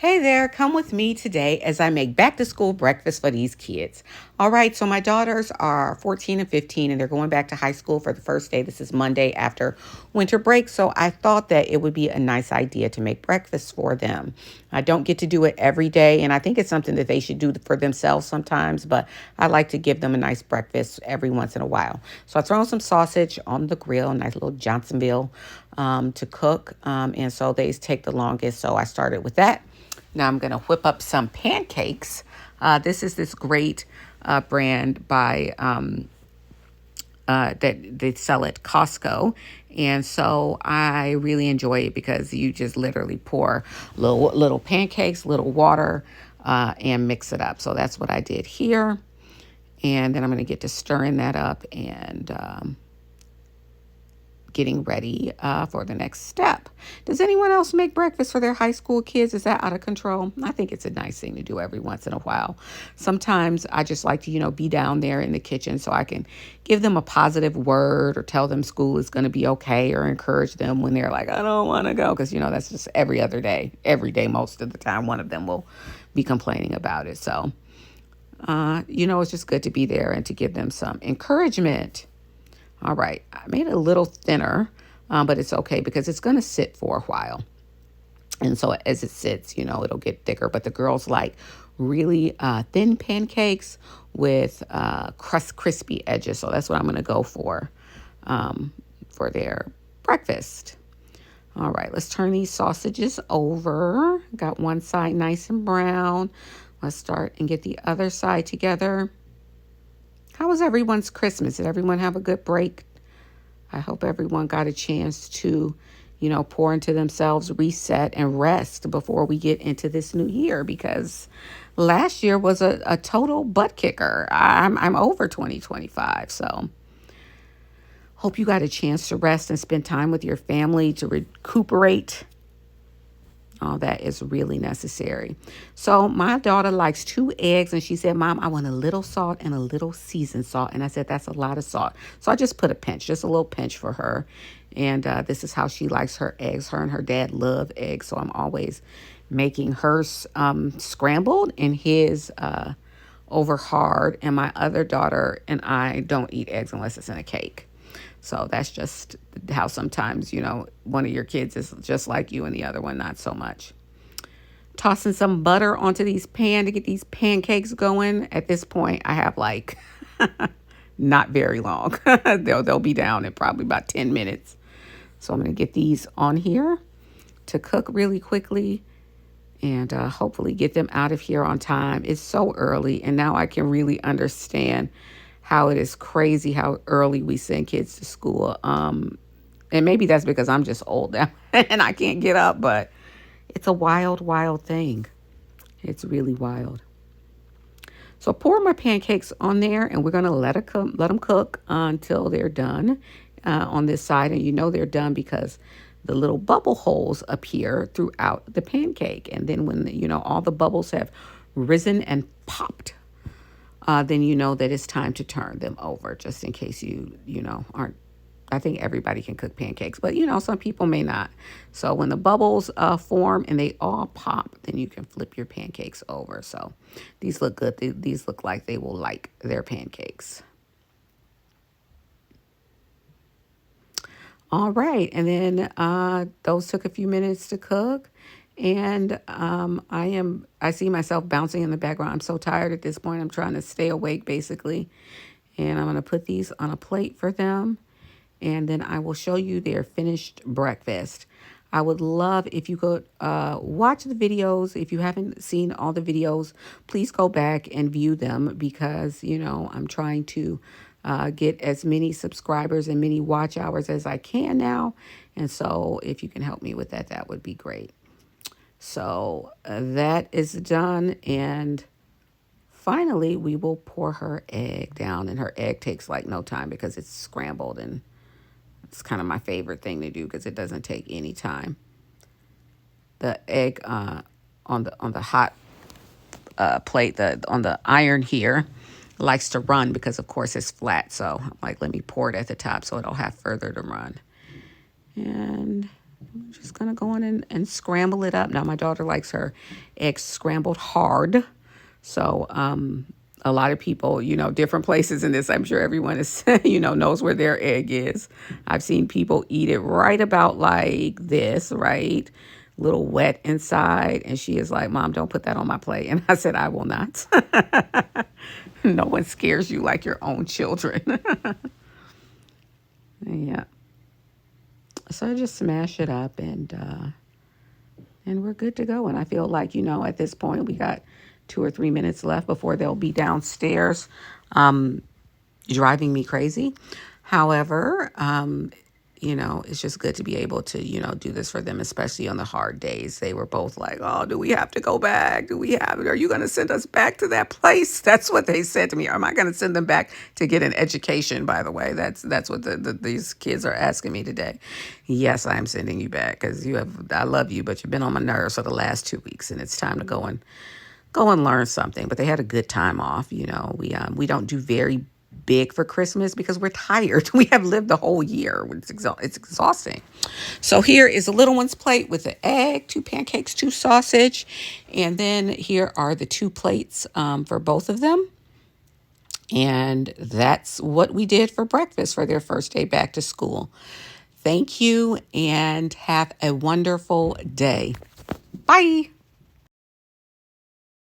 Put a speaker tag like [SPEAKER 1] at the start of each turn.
[SPEAKER 1] Hey there, come with me today as I make back to school breakfast for these kids. All right, so my daughters are 14 and 15 and they're going back to high school for the first day. This is Monday after winter break, so I thought that it would be a nice idea to make breakfast for them. I don't get to do it every day, and I think it's something that they should do for themselves sometimes, but I like to give them a nice breakfast every once in a while. So I throw some sausage on the grill, nice little Johnsonville to cook, and so they take the longest, so I started with that. Now I'm going to whip up some pancakes. This is this great brand by that they sell at Costco. And so I really enjoy it because you just literally pour little pancakes, little water, and mix it up. So that's what I did here. And then I'm going to get to stirring that up and getting ready for the next step. Does anyone else make breakfast for their high school kids? Is that out of control? I think it's a nice thing to do every once in a while. Sometimes I just like to, be down there in the kitchen so I can give them a positive word or tell them school is going to be okay or encourage them when they're like, I don't want to go. Because, that's just every other day, every day, most of the time, one of them will be complaining about it. So, it's just good to be there and to give them some encouragement. All right, I made it a little thinner, but it's okay because it's going to sit for a while. And so as it sits, it'll get thicker. But the girls like really thin pancakes with crispy edges. So that's what I'm going to go for their breakfast. All right, let's turn these sausages over. Got one side nice and brown. Let's start and get the other side together. How was everyone's Christmas? Did everyone have a good break? I hope everyone got a chance to, pour into themselves, reset, and rest before we get into this new year because last year was a total butt kicker. I'm over 2025, so hope you got a chance to rest and spend time with your family to recuperate. All that is really necessary. So my daughter likes 2 eggs and she said, Mom, I want a little salt and a little seasoned salt. And I said, that's a lot of salt. So I just put a pinch, just a little pinch for her. And this is how she likes her eggs. Her and her dad love eggs. So I'm always making hers scrambled and his over hard. And my other daughter and I don't eat eggs unless it's in a cake. So that's just how sometimes, one of your kids is just like you and the other one not so much. Tossing some butter onto these pan to get these pancakes going. At this point, I have like not very long. They'll be down in probably about 10 minutes. So I'm going to get these on here to cook really quickly and hopefully get them out of here on time. It's so early, and now I can really understand how it is crazy how early we send kids to school. And maybe that's because I'm just old now and I can't get up, but it's a wild, wild thing. It's really wild. So pour my pancakes on there and we're going to let them cook until they're done on this side. And they're done because the little bubble holes appear throughout the pancake. And then when, all the bubbles have risen and popped, then that it's time to turn them over, just in case you aren't. I think everybody can cook pancakes, but some people may not. So when the bubbles form and they all pop, then you can flip your pancakes over. So these look good. These look like they will like their pancakes. All right, and then those took a few minutes to cook. And I see myself bouncing in the background. I'm so tired at this point. I'm trying to stay awake basically. And I'm going to put these on a plate for them. And then I will show you their finished breakfast. I would love if you could watch the videos. If you haven't seen all the videos, please go back and view them because, I'm trying to get as many subscribers and many watch hours as I can now. And so if you can help me with that, that would be great. So that is done. And finally, we will pour her egg down. And her egg takes like no time because it's scrambled. And it's kind of my favorite thing to do because it doesn't take any time. The egg on the hot plate, on the iron here, likes to run because, of course, it's flat. So I'm like, let me pour it at the top so it'll have further to run. And I'm just going to go on and scramble it up. Now, my daughter likes her eggs scrambled hard. So, a lot of people, different places in this, I'm sure everyone is, knows where their egg is. I've seen people eat it right about like this, right? Little wet inside. And she is like, Mom, don't put that on my plate. And I said, I will not. No one scares you like your own children. Yeah. So I just smash it up and we're good to go. And I feel like, at this point we got 2 or 3 minutes left before they'll be downstairs, driving me crazy. However, it's just good to be able to, do this for them, especially on the hard days. They were both like, oh, do we have to go back? Are you going to send us back to that place? That's what they said to me. Am I going to send them back to get an education, by the way? That's what these kids are asking me today. Yes, I'm sending you back because I love you, but you've been on my nerves for the last 2 weeks and it's time to go and learn something. But they had a good time off. We don't do very big for Christmas because we're tired. We have lived the whole year. It's exhausting. So here is the little one's plate with the egg, 2 pancakes, 2 sausage. And then here are the 2 plates for both of them. And that's what we did for breakfast for their first day back to school. Thank you and have a wonderful day. Bye.